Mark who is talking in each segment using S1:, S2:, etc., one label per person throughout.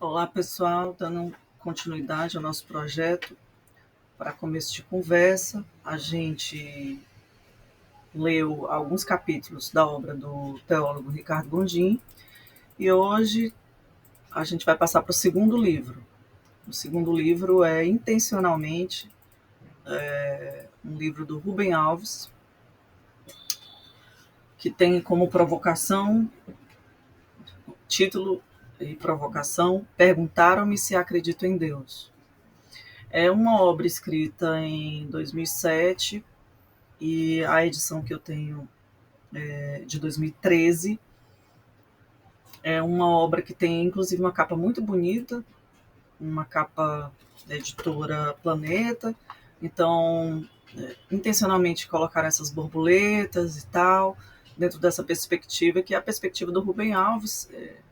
S1: Olá, pessoal, dando continuidade ao nosso projeto. Para começo de conversa, a gente leu alguns capítulos da obra do teólogo Ricardo Gondim e hoje a gente vai passar para o segundo livro. O segundo livro é Intencionalmente, um livro do Rubem Alves, que tem como provocação, título e provocação, Perguntaram-me se acredito em Deus. É uma obra escrita em 2007 e a edição que eu tenho é de 2013. É uma obra que tem, inclusive, uma capa muito bonita, uma capa da editora Planeta. Então, intencionalmente colocaram essas borboletas e tal, dentro dessa perspectiva, que é a perspectiva do Rubem Alves,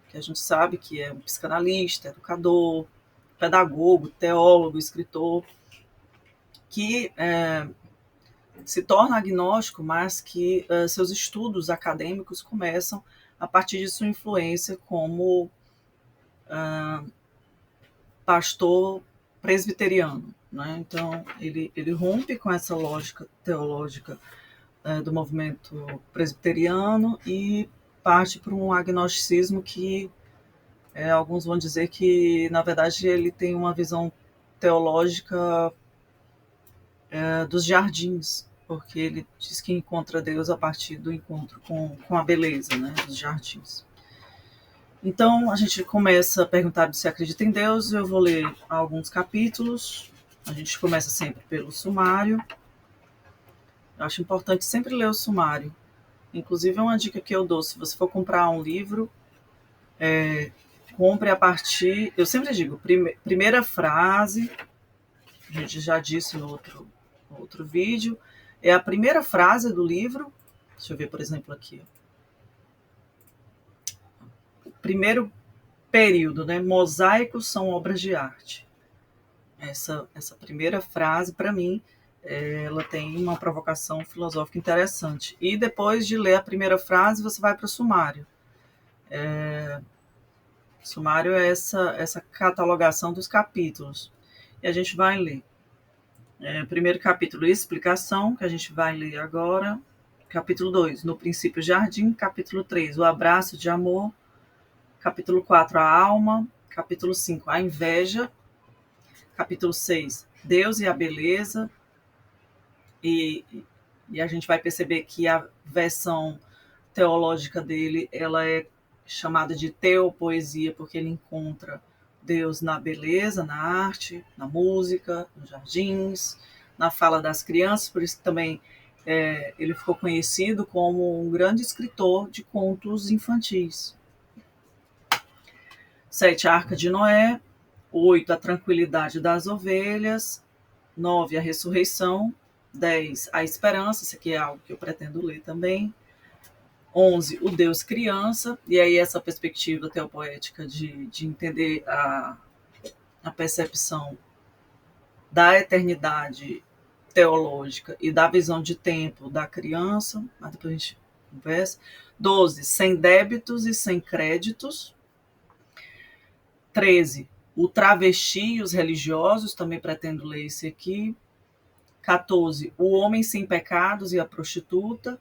S1: que a gente sabe que é um psicanalista, educador, pedagogo, teólogo, escritor, que se torna agnóstico, mas que seus estudos acadêmicos começam a partir de sua influência como pastor presbiteriano. Né? Então, ele rompe com essa lógica teológica do movimento presbiteriano e parte para um agnosticismo que alguns vão dizer que, na verdade, ele tem uma visão teológica dos jardins, porque ele diz que encontra Deus a partir do encontro com a beleza, né, dos jardins. Então, a gente começa a perguntar se acredita em Deus. Eu vou ler alguns capítulos. A gente começa sempre pelo sumário. Eu acho importante sempre ler o sumário. Inclusive, é uma dica que eu dou. Se você for comprar um livro, compre a partir... Eu sempre digo, primeira frase, a gente já disse no outro vídeo, é a primeira frase do livro. Deixa eu ver, por exemplo, aqui. O primeiro período, né? Mosaicos são obras de arte. Essa primeira frase, para mim, ela tem uma provocação filosófica interessante. E depois de ler a primeira frase, você vai para o sumário. O sumário é essa catalogação dos capítulos. E a gente vai ler. Primeiro capítulo, explicação, que a gente vai ler agora. Capítulo 2, no princípio jardim. Capítulo 3, o abraço de amor. Capítulo 4, a alma. Capítulo 5, a inveja. Capítulo 6, Deus e a beleza. E a gente vai perceber que a versão teológica dele, ela é chamada de teopoesia, porque ele encontra Deus na beleza, na arte, na música, nos jardins, na fala das crianças, por isso que também ele ficou conhecido como um grande escritor de contos infantis. 7, a Arca de Noé. 8, a tranquilidade das ovelhas. 9, a ressurreição. 10, a esperança, isso aqui é algo que eu pretendo ler também. 11, o Deus criança, e aí essa perspectiva teopoética de entender a percepção da eternidade teológica e da visão de tempo da criança, mas depois a gente conversa. 12, sem débitos e sem créditos. 13, o travesti e os religiosos, também pretendo ler esse aqui. 14, o homem sem pecados e a prostituta.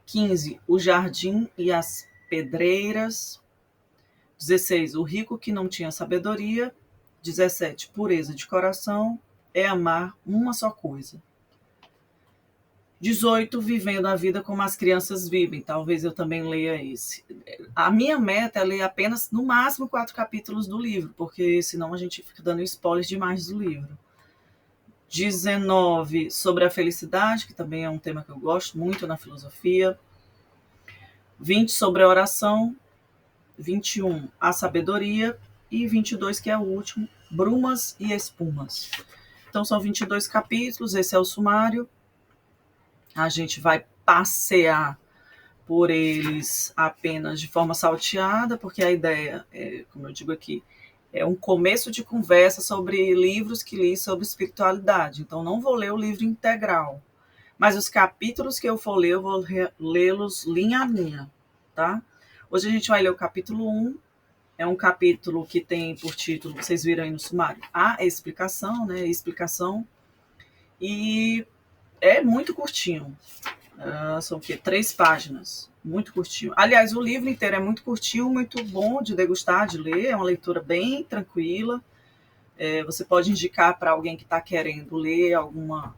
S1: 15, o jardim e as pedreiras. 16, o rico que não tinha sabedoria. 17, pureza de coração é amar uma só coisa. 18, vivendo a vida como as crianças vivem. Talvez eu também leia esse. A minha meta é ler apenas, no máximo, 4 capítulos do livro, porque senão a gente fica dando spoilers demais do livro. 19, sobre a felicidade, que também é um tema que eu gosto muito na filosofia. 20, sobre a oração. 21, a sabedoria. E 22, que é o último, brumas e espumas. Então são 22 capítulos, esse é o sumário. A gente vai passear por eles apenas de forma salteada, porque a ideia, como eu digo aqui, é um começo de conversa sobre livros que li sobre espiritualidade. Então, não vou ler o livro integral, mas os capítulos que eu for ler, eu vou lê-los linha a linha, tá? Hoje a gente vai ler o capítulo 1, É um capítulo que tem por título, vocês viram aí no sumário, a explicação, né? Explicação. E é muito curtinho. São o quê? 3 páginas. Muito curtinho. Aliás, o livro inteiro é muito curtinho, muito bom de degustar, de ler. É uma leitura bem tranquila. Você pode indicar para alguém que está querendo ler alguma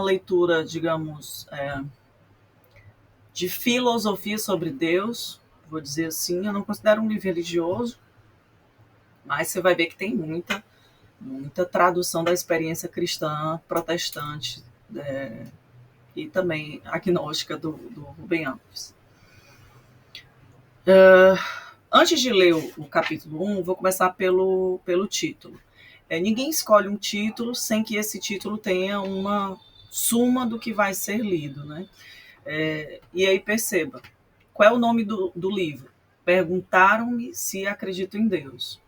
S1: leitura, digamos, de filosofia sobre Deus, vou dizer assim. Eu não considero um livro religioso, mas você vai ver que tem muita tradução da experiência cristã protestante, e também agnóstica do Rubem Alves. Antes de ler o capítulo 1, vou começar pelo título. Ninguém escolhe um título sem que esse título tenha uma suma do que vai ser lido, né? E aí perceba, qual é o nome do livro? Perguntaram-me se acredito em Deus.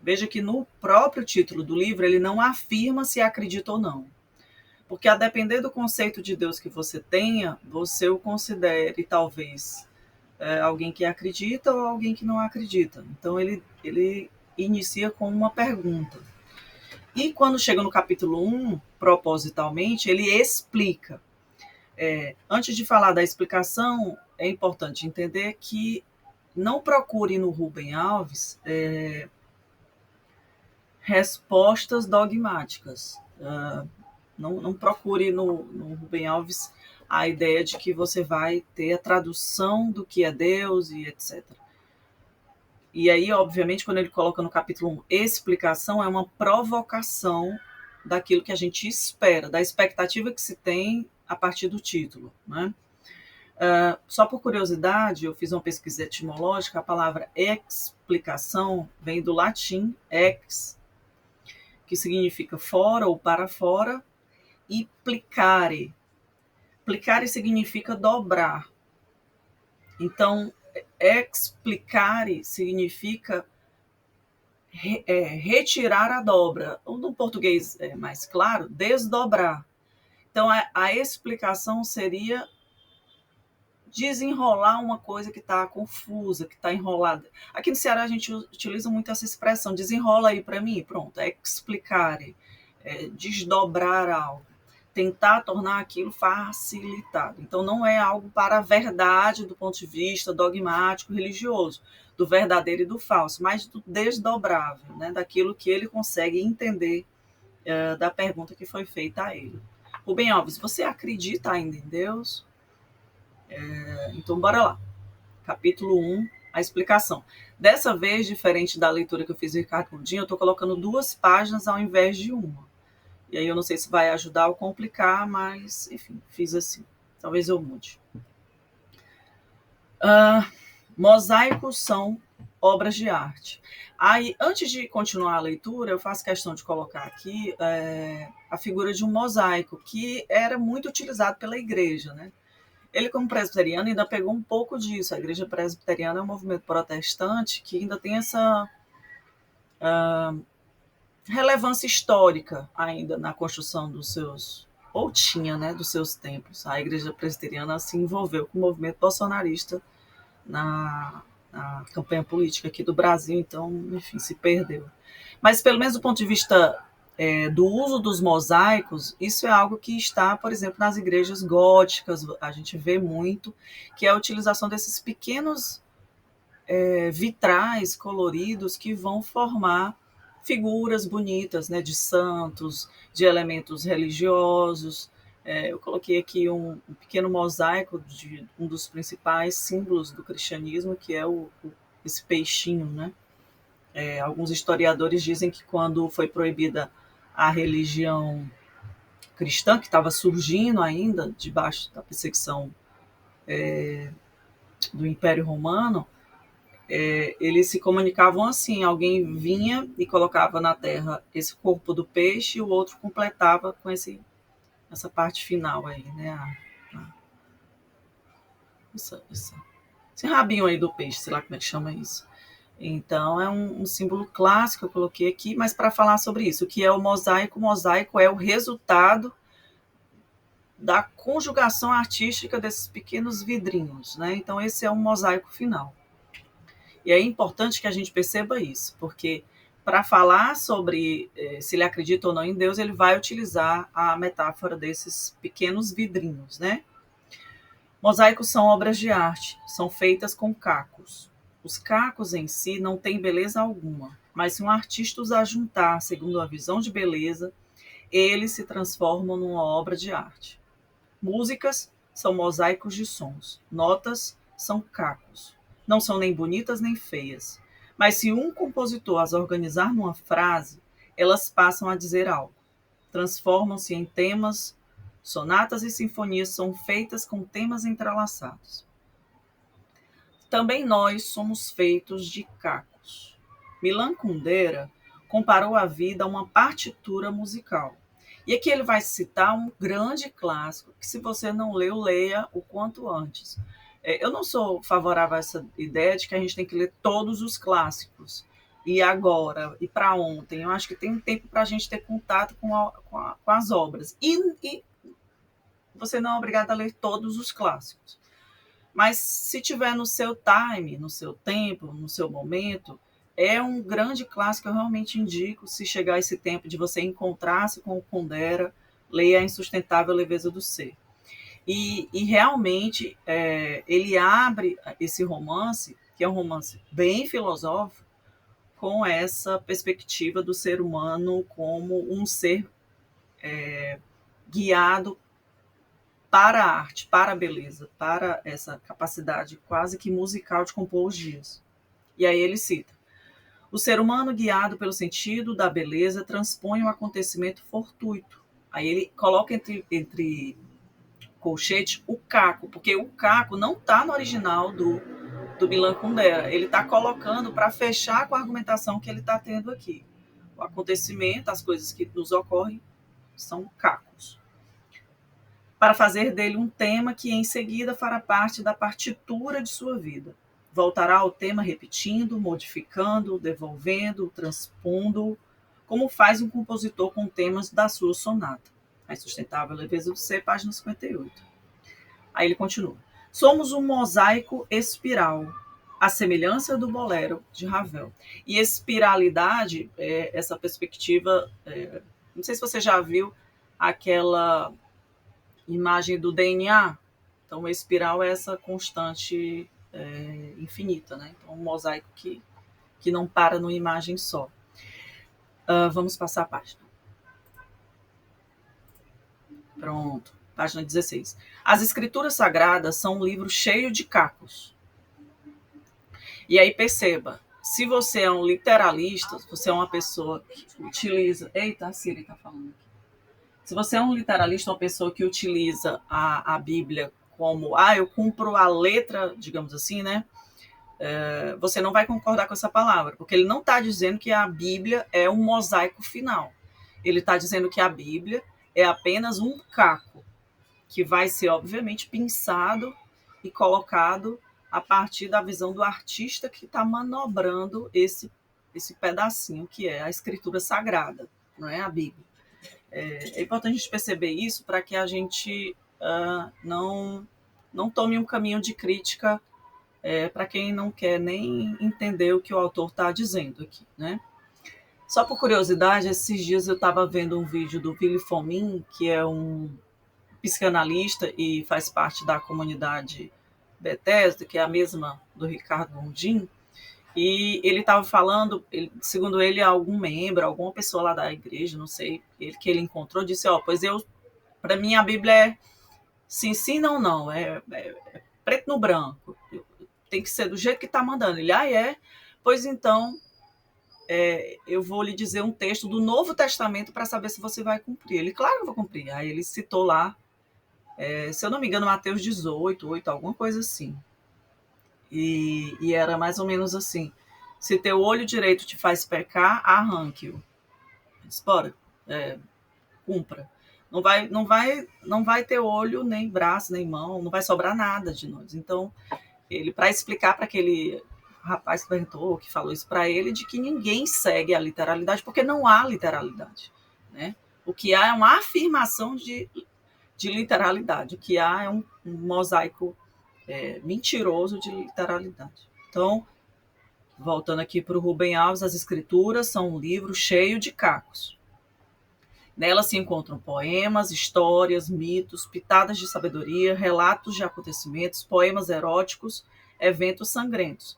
S1: Veja que no próprio título do livro ele não afirma se acredita ou não. Porque a depender do conceito de Deus que você tenha, você o considere talvez alguém que acredita ou alguém que não acredita. Então ele inicia com uma pergunta. E quando chega no capítulo 1, propositalmente, ele explica. Antes de falar da explicação, é importante entender que não procure no Rubem Alves respostas dogmáticas. Não procure no Rubem Alves a ideia de que você vai ter a tradução do que é Deus e etc. E aí, obviamente, quando ele coloca no capítulo 1 explicação, é uma provocação daquilo que a gente espera, da expectativa que se tem a partir do título, né? Só por curiosidade, eu fiz uma pesquisa etimológica, a palavra explicação vem do latim ex, que significa fora ou para fora, e plicare. Plicare significa dobrar. Então, explicare significa retirar a dobra. Ou no português mais claro, desdobrar. Então, a explicação seria desenrolar uma coisa que está confusa, que está enrolada. Aqui no Ceará a gente utiliza muito essa expressão, desenrola aí para mim, pronto, explicare, desdobrar algo, tentar tornar aquilo facilitado. Então não é algo para a verdade do ponto de vista dogmático, religioso, do verdadeiro e do falso, mas do desdobrável, né, daquilo que ele consegue entender da pergunta que foi feita a ele. Rubem Alves, você acredita ainda em Deus? Então, bora lá. Capítulo 1, a explicação. Dessa vez, diferente da leitura que eu fiz do Ricardo Coutinho, eu estou colocando 2 páginas ao invés de uma. E aí eu não sei se vai ajudar ou complicar, mas, enfim, fiz assim. Talvez eu mude. Mosaicos são obras de arte. Aí, antes de continuar a leitura, eu faço questão de colocar aqui a figura de um mosaico, que era muito utilizado pela igreja, né? Ele, como presbiteriano, ainda pegou um pouco disso. A igreja presbiteriana é um movimento protestante que ainda tem essa relevância histórica ainda na construção dos seus, ou tinha, né, dos seus templos. A igreja presbiteriana se envolveu com o movimento bolsonarista na campanha política aqui do Brasil, então, enfim, se perdeu. Mas, pelo menos do ponto de vista do uso dos mosaicos, isso é algo que está, por exemplo, nas igrejas góticas, a gente vê muito, que é a utilização desses pequenos vitrais coloridos que vão formar figuras bonitas, né, de santos, de elementos religiosos. Eu coloquei aqui um pequeno mosaico de um dos principais símbolos do cristianismo, que é esse peixinho, né? Alguns historiadores dizem que quando foi proibida a religião cristã, que estava surgindo ainda debaixo da perseguição do Império Romano, eles se comunicavam assim, alguém vinha e colocava na terra esse corpo do peixe e o outro completava com essa parte final aí, né? Esse rabinho aí do peixe, sei lá como é que chama isso. Então, é um símbolo clássico que eu coloquei aqui, mas para falar sobre isso, o que é o mosaico é o resultado da conjugação artística desses pequenos vidrinhos, né? Então, esse é um mosaico final. E é importante que a gente perceba isso, porque para falar sobre se ele acredita ou não em Deus, ele vai utilizar a metáfora desses pequenos vidrinhos, né? Mosaicos são obras de arte, são feitas com cacos. Os cacos em si não têm beleza alguma, mas se um artista os ajuntar segundo a visão de beleza, eles se transformam numa obra de arte. Músicas são mosaicos de sons, notas são cacos. Não são nem bonitas nem feias, mas se um compositor as organizar numa frase, elas passam a dizer algo. Transformam-se em temas. Sonatas e sinfonias são feitas com temas entrelaçados. Também nós somos feitos de cacos. Milan Kundera comparou a vida a uma partitura musical. E aqui ele vai citar um grande clássico, que se você não leu, leia o quanto antes. Eu não sou favorável a essa ideia de que a gente tem que ler todos os clássicos. E agora, e para ontem. Eu acho que tem um tempo para a gente ter contato com as obras. E você não é obrigado a ler todos os clássicos. Mas se tiver no seu time, no seu tempo, no seu momento, é um grande clássico. Eu realmente indico, se chegar esse tempo de você encontrar-se com o Kundera, leia A Insustentável Leveza do Ser. E realmente ele abre esse romance, que é um romance bem filosófico, com essa perspectiva do ser humano como um ser guiado para a arte, para a beleza, para essa capacidade quase que musical de compor os dias. E aí ele cita: o ser humano, guiado pelo sentido da beleza, transpõe um acontecimento fortuito. Aí ele coloca entre colchete o caco, porque o caco não está no original do Milan Kundera. Ele está colocando para fechar com a argumentação que ele está tendo aqui. O acontecimento, as coisas que nos ocorrem, são cacos. Para fazer dele um tema que em seguida fará parte da partitura de sua vida. Voltará ao tema repetindo, modificando, devolvendo, transpondo, como faz um compositor com temas da sua sonata. A Insustentável Leveza do Ser, página 58. Aí ele continua. Somos um mosaico espiral, a semelhança do bolero de Ravel. E espiralidade, essa perspectiva, não sei se você já viu aquela imagem do DNA. Então, a espiral é essa constante infinita, né? Então, um mosaico que não para numa imagem só. Vamos passar a página. Pronto, página 16. As escrituras sagradas são um livro cheio de cacos. E aí perceba, se você é um literalista, se você é uma pessoa que utiliza... Eita, a Siri está falando aqui. Se você é um literalista, uma pessoa que utiliza a Bíblia como, eu cumpro a letra, digamos assim, né? Você não vai concordar com essa palavra, porque ele não está dizendo que a Bíblia é um mosaico final. Ele está dizendo que a Bíblia é apenas um caco, que vai ser, obviamente, pinçado e colocado a partir da visão do artista que está manobrando esse pedacinho, que é a escritura sagrada, não é a Bíblia. É importante a gente perceber isso para que a gente não tome um caminho de crítica para quem não quer nem entender o que o autor está dizendo aqui, né? Só por curiosidade, esses dias eu estava vendo um vídeo do Willy Fomin, que é um psicanalista e faz parte da comunidade Bethesda, que é a mesma do Ricardo Gondim, e ele estava falando, segundo ele, algum membro, alguma pessoa lá da igreja, não sei, que ele encontrou, disse, pois para mim a Bíblia é sim, sim, não, não, é preto no branco, tem que ser do jeito que está mandando. Ele, pois então eu vou lhe dizer um texto do Novo Testamento para saber se você vai cumprir. Ele, claro que eu vou cumprir. Aí ele citou lá, se eu não me engano, Mateus 18, 8, alguma coisa assim. E era mais ou menos assim: se teu olho direito te faz pecar, arranque-o. Bora, cumpra. Não vai ter olho, nem braço, nem mão, não vai sobrar nada de nós. Então, ele, para explicar para aquele rapaz que perguntou, que falou isso para ele, de que ninguém segue a literalidade, porque não há literalidade, né? O que há é uma afirmação de literalidade. O que há é um mosaico mentiroso de literalidade. Então, Voltando aqui para o Rubem Alves, as escrituras são um livro cheio de cacos. Nelas se encontram poemas, histórias, mitos, pitadas de sabedoria, relatos de acontecimentos, poemas eróticos, eventos sangrentos.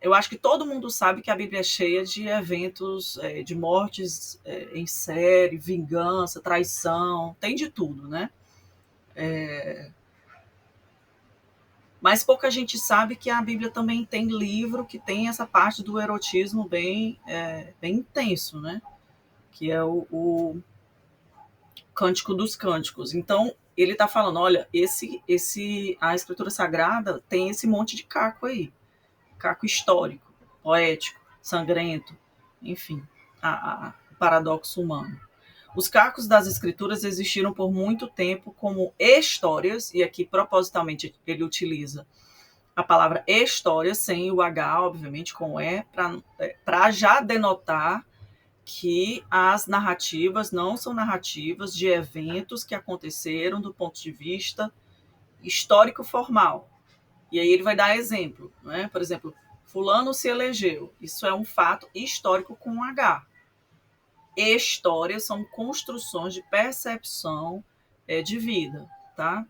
S1: Eu acho que todo mundo sabe que a Bíblia é cheia de eventos, de mortes em série, vingança, traição, tem de tudo, né? Mas pouca gente sabe que a Bíblia também tem livro que tem essa parte do erotismo bem intenso, né? Que é o Cântico dos Cânticos. Então, ele está falando, olha, a Escritura Sagrada tem esse monte de caco aí. Caco histórico, poético, sangrento, enfim, o paradoxo humano. Os cacos das escrituras existiram por muito tempo como histórias, e aqui propositalmente ele utiliza a palavra história, sem o H, obviamente, com E, para já denotar que as narrativas não são narrativas de eventos que aconteceram do ponto de vista histórico formal. E aí ele vai dar exemplo, né? Por exemplo, fulano se elegeu. Isso é um fato histórico com H. Histórias são construções de percepção de vida, tá?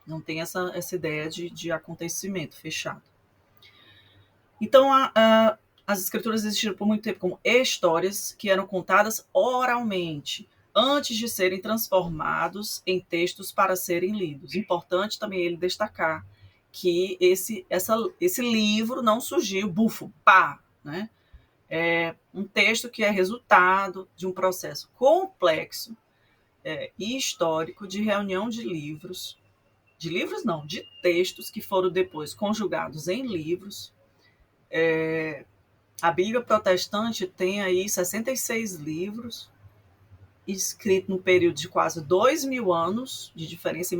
S1: Não tem essa ideia de acontecimento fechado. Então, as escrituras existiram por muito tempo como histórias que eram contadas oralmente, antes de serem transformados em textos para serem lidos. Importante também ele destacar que esse livro não surgiu, bufo, pá, né? É um texto que é resultado de um processo complexo e histórico de reunião de textos que foram depois conjugados em livros. A Bíblia protestante tem aí 66 livros, escrito num período de quase 2.000 anos de diferença.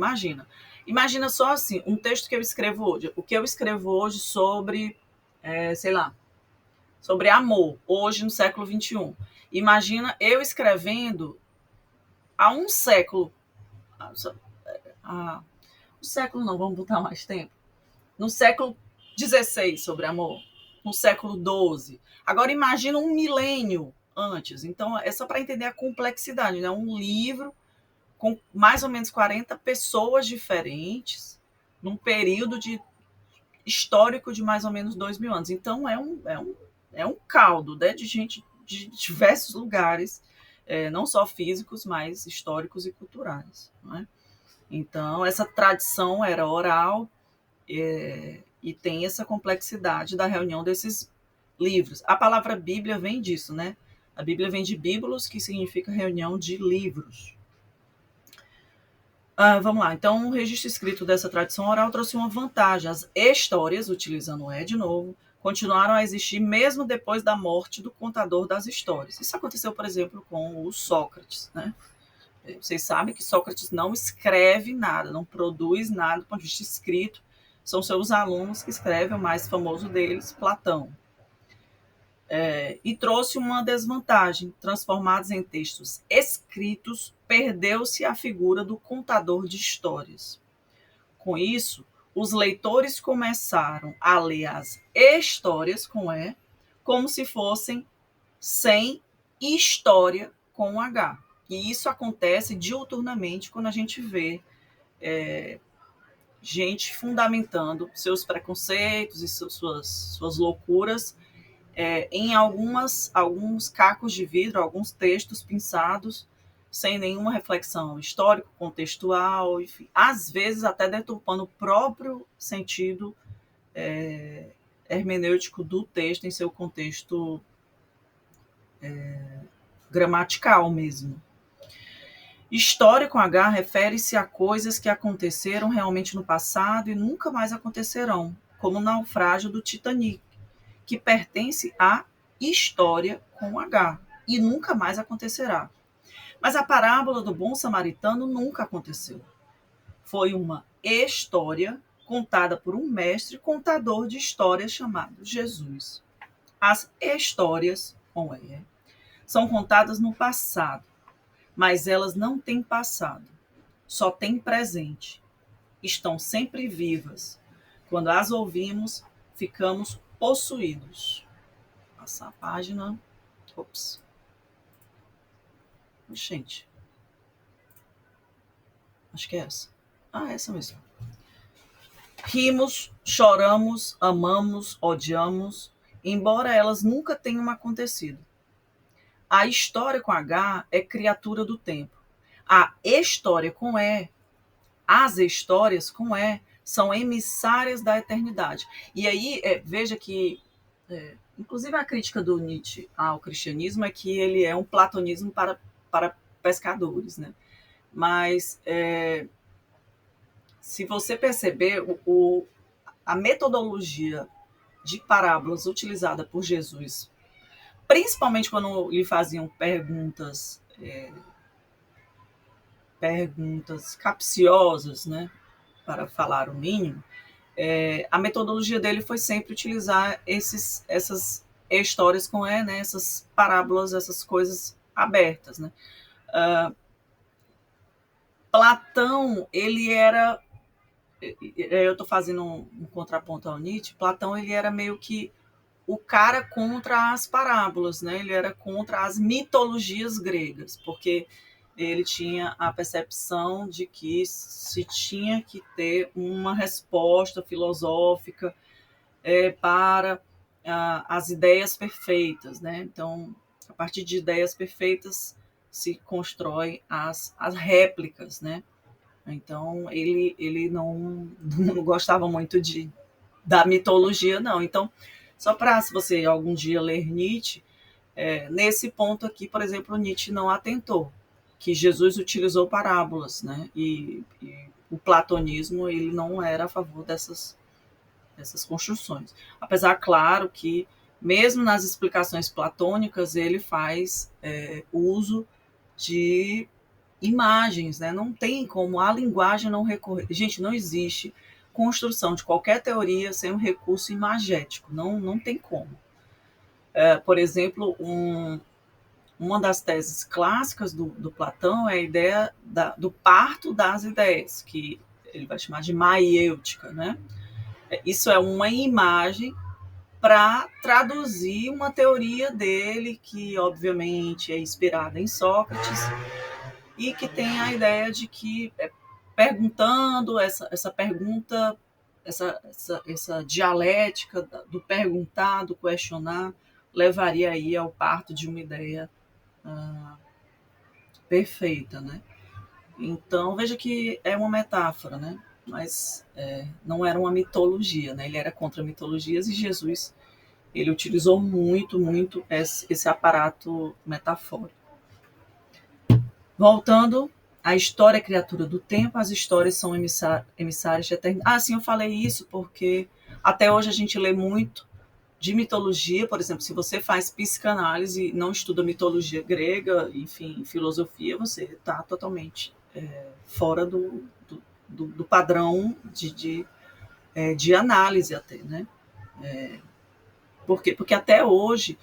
S1: Imagina só assim, um texto que eu escrevo hoje, o que eu escrevo hoje sobre, sobre amor, hoje no século XXI. Imagina eu escrevendo há um século, um século não, vamos botar mais tempo, no século XVI sobre amor, no século XII. Agora imagina um milênio antes. Então é só para entender a complexidade, né? Um livro com mais ou menos 40 pessoas diferentes, num período histórico de mais ou menos 2.000 anos. Então é um caldo, né, de gente de diversos lugares, não só físicos, mas históricos e culturais. Não é? Então, essa tradição era oral e tem essa complexidade da reunião desses livros. A palavra Bíblia vem disso, né? A Bíblia vem de bíblos, que significa reunião de livros. Vamos lá. Então, o registro escrito dessa tradição oral trouxe uma vantagem. As histórias, utilizando o E de novo, continuaram a existir mesmo depois da morte do contador das histórias. Isso aconteceu, por exemplo, com o Sócrates, né? Vocês sabem que Sócrates não escreve nada, não produz nada do ponto de vista escrito. São seus alunos que escrevem, o mais famoso deles, Platão. E trouxe uma desvantagem. Transformados em textos escritos, perdeu-se a figura do contador de histórias. Com isso, os leitores começaram a ler as histórias com E, como se fossem sem história com H. E isso acontece diuturnamente quando a gente vê gente fundamentando seus preconceitos e suas loucuras em alguns cacos de vidro, alguns textos pinçados, sem nenhuma reflexão histórico, contextual, enfim, às vezes até deturpando o próprio sentido hermenêutico do texto em seu contexto gramatical mesmo. História com H refere-se a coisas que aconteceram realmente no passado e nunca mais acontecerão, como o naufrágio do Titanic, que pertence à história com H e nunca mais acontecerá. Mas a parábola do bom samaritano nunca aconteceu. Foi uma história contada por um mestre contador de histórias chamado Jesus. As histórias com E são contadas no passado, mas elas não têm passado, só têm presente. Estão sempre vivas, Quando as ouvimos, ficamos possuídos. Passar a página. Ops. Gente. Acho que é essa. Ah, essa mesmo. Rimos, choramos, amamos, odiamos, embora elas nunca tenham acontecido. A história com H é criatura do tempo. A história com E, as histórias com E, são emissárias da eternidade. E aí, veja que, inclusive a crítica do Nietzsche ao cristianismo é que ele é um platonismo para pescadores, né? Mas, se você perceber, a metodologia de parábolas utilizada por Jesus, principalmente quando lhe faziam perguntas capciosas, né, para falar o mínimo, a metodologia dele foi sempre utilizar essas histórias com né, essas parábolas, essas coisas abertas, né. Platão, ele era, eu estou fazendo um contraponto ao Nietzsche, Platão ele era meio que o cara contra as parábolas, né? Ele era contra as mitologias gregas, porque ele tinha a percepção de que se tinha que ter uma resposta filosófica para as ideias perfeitas, né? Então, a partir de ideias perfeitas se constrói as réplicas, né? Então, ele não gostava muito da mitologia, não. Então, só para, se você algum dia ler Nietzsche, nesse ponto aqui, por exemplo, Nietzsche não atentou que Jesus utilizou parábolas, né? E o platonismo ele não era a favor dessas construções. Apesar, claro, que mesmo nas explicações platônicas ele faz uso de imagens, né? Não tem como a linguagem não recorrer. Gente, não existe construção de qualquer teoria sem um recurso imagético. Não tem como. Por exemplo, uma das teses clássicas do Platão é a ideia do parto das ideias, que ele vai chamar de maiêutica, né? Isso é uma imagem para traduzir uma teoria dele que, obviamente, é inspirada em Sócrates e que tem a ideia de que, perguntando essa pergunta, essa dialética do perguntar, do questionar, levaria aí ao parto de uma ideia perfeita, né? Então, veja que é uma metáfora, né? Mas não era uma mitologia, né? Ele era contra mitologias e Jesus ele utilizou muito esse aparato metafórico. Voltando, a história é criatura do tempo, as histórias são emissárias de eternidade. Ah, sim, eu falei isso porque até hoje a gente lê muito de mitologia, por exemplo, se você faz psicanálise e não estuda mitologia grega, enfim, filosofia, você está totalmente fora do padrão de análise até, né? Por quê? Porque até hoje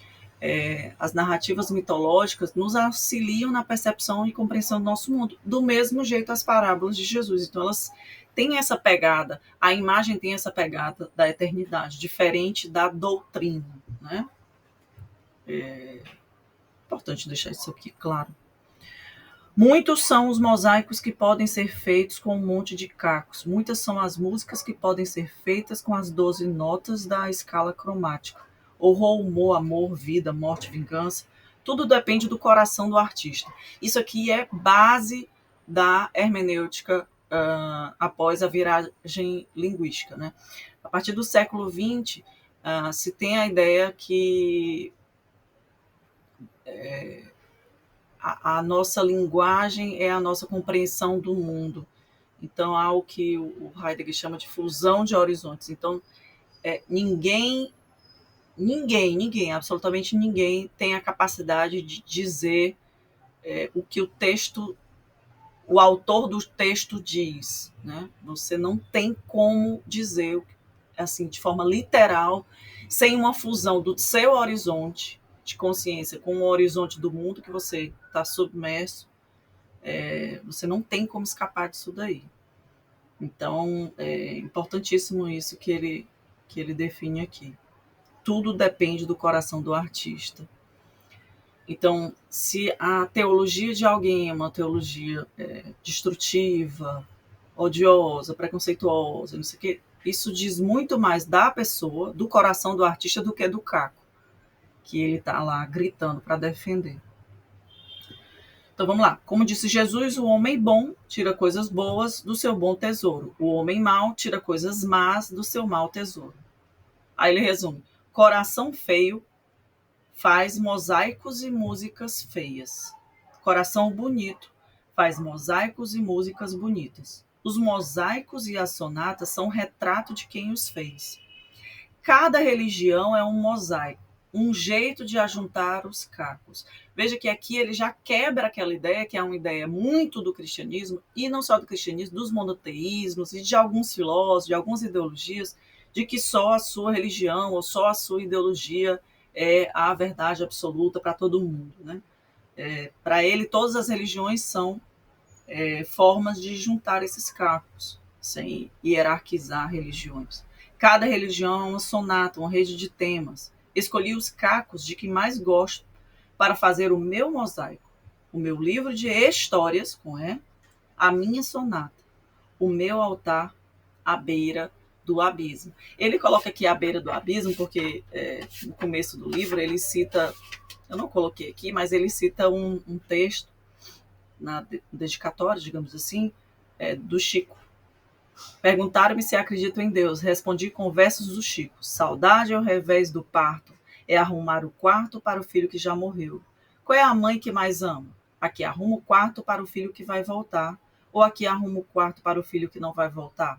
S1: as narrativas mitológicas nos auxiliam na percepção e compreensão do nosso mundo, do mesmo jeito as parábolas de Jesus. Então elas têm essa pegada, a imagem tem essa pegada da eternidade, diferente da doutrina, né? É importante deixar isso aqui claro. Muitos são os mosaicos que podem ser feitos com um monte de cacos. Muitas são as músicas que podem ser feitas com as 12 notas da escala cromática. Horror, humor, amor, vida, morte, vingança. Tudo depende do coração do artista. Isso aqui é base da hermenêutica após a viragem linguística, né? A partir do século XX, se tem a ideia que a nossa linguagem é a nossa compreensão do mundo. Então, há o que o Heidegger chama de fusão de horizontes. Então, ninguém, absolutamente ninguém tem a capacidade de dizer o que o autor do texto diz, né? Você não tem como dizer, assim, de forma literal, sem uma fusão do seu horizonte de consciência com o horizonte do mundo que você está submerso. Você não tem como escapar disso daí. Então, é importantíssimo isso que ele define aqui. Tudo depende do coração do artista. Então, se a teologia de alguém é uma teologia destrutiva, odiosa, preconceituosa, não sei o quê, isso diz muito mais da pessoa, do coração do artista, do que do caco, que ele está lá gritando para defender. Então vamos lá. Como disse Jesus, o homem bom tira coisas boas do seu bom tesouro. O homem mau tira coisas más do seu mau tesouro. Aí ele resume: coração feio faz mosaicos e músicas feias. Coração bonito faz mosaicos e músicas bonitas. Os mosaicos e as sonatas são retrato de quem os fez. Cada religião é um mosaico, um jeito de ajuntar os cacos. Veja que aqui ele já quebra aquela ideia, que é uma ideia muito do cristianismo, e não só do cristianismo, dos monoteísmos e de alguns filósofos, de algumas ideologias, de que só a sua religião ou só a sua ideologia é a verdade absoluta para todo mundo, né? Para ele, todas as religiões são formas de juntar esses cacos, sem hierarquizar religiões. Cada religião é uma sonata, uma rede de temas. Escolhi os cacos de que mais gosto para fazer o meu mosaico, o meu livro de histórias, com a minha sonata, o meu altar à beira do abismo. Ele coloca aqui à beira do abismo porque no começo do livro ele cita, eu não coloquei aqui, mas ele cita um texto na dedicatória, digamos assim, do Chico. Perguntaram-me se acredito em Deus. Respondi com versos do Chico. Saudade ao revés do parto é arrumar o quarto para o filho que já morreu. Qual é a mãe que mais ama? A que arruma o quarto para o filho que vai voltar, ou a que arruma o quarto para o filho que não vai voltar?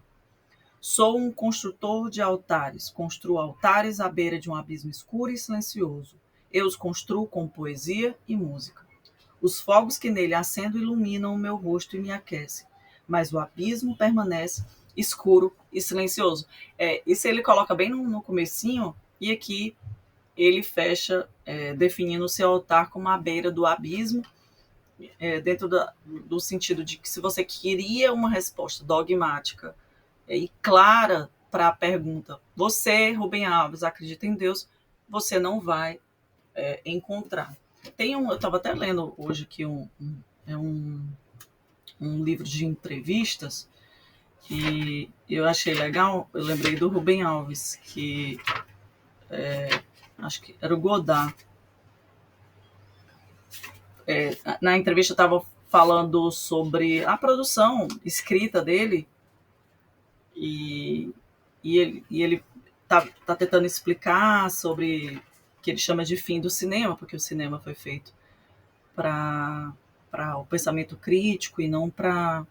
S1: Sou um construtor de altares. Construo altares à beira de um abismo escuro e silencioso. Eu os construo com poesia e música. Os fogos que nele acendo iluminam o meu rosto e me aquecem, mas o abismo permanece escuro e silencioso. Isso ele coloca bem no comecinho, e aqui ele fecha definindo o seu altar como a beira do abismo, dentro do sentido de que se você queria uma resposta dogmática e clara para a pergunta, você, Rubem Alves, acredita em Deus, você não vai encontrar. Eu estava até lendo hoje aqui um livro de entrevistas que eu achei legal. Eu lembrei do Rubem Alves, que acho que era o Godard. Na entrevista estava falando sobre a produção escrita dele e ele tá tentando explicar sobre o que ele chama de fim do cinema, porque o cinema foi feito para o pensamento crítico e não para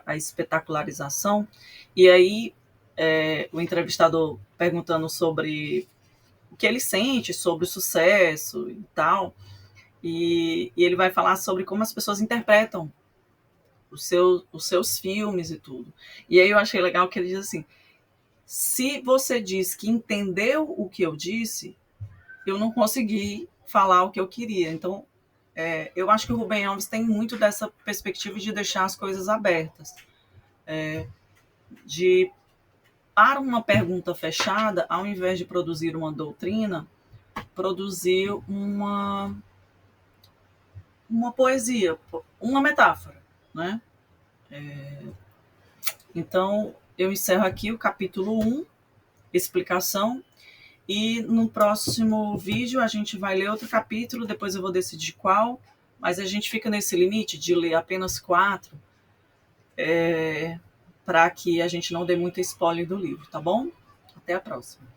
S1: a espetacularização. E aí o entrevistador perguntando sobre o que ele sente sobre o sucesso e tal, e ele vai falar sobre como as pessoas interpretam os seus filmes e tudo. E aí eu achei legal que ele diz assim: se você diz que entendeu o que eu disse, eu não consegui falar o que eu queria. Então, eu acho que o Rubem Alves tem muito dessa perspectiva de deixar as coisas abertas. Para uma pergunta fechada, ao invés de produzir uma doutrina, produzir uma poesia, uma metáfora, né? Então, eu encerro aqui o capítulo 1, explicação, e no próximo vídeo a gente vai ler outro capítulo, depois eu vou decidir qual, mas a gente fica nesse limite de ler apenas 4, para que a gente não dê muito spoiler do livro, tá bom? Até a próxima.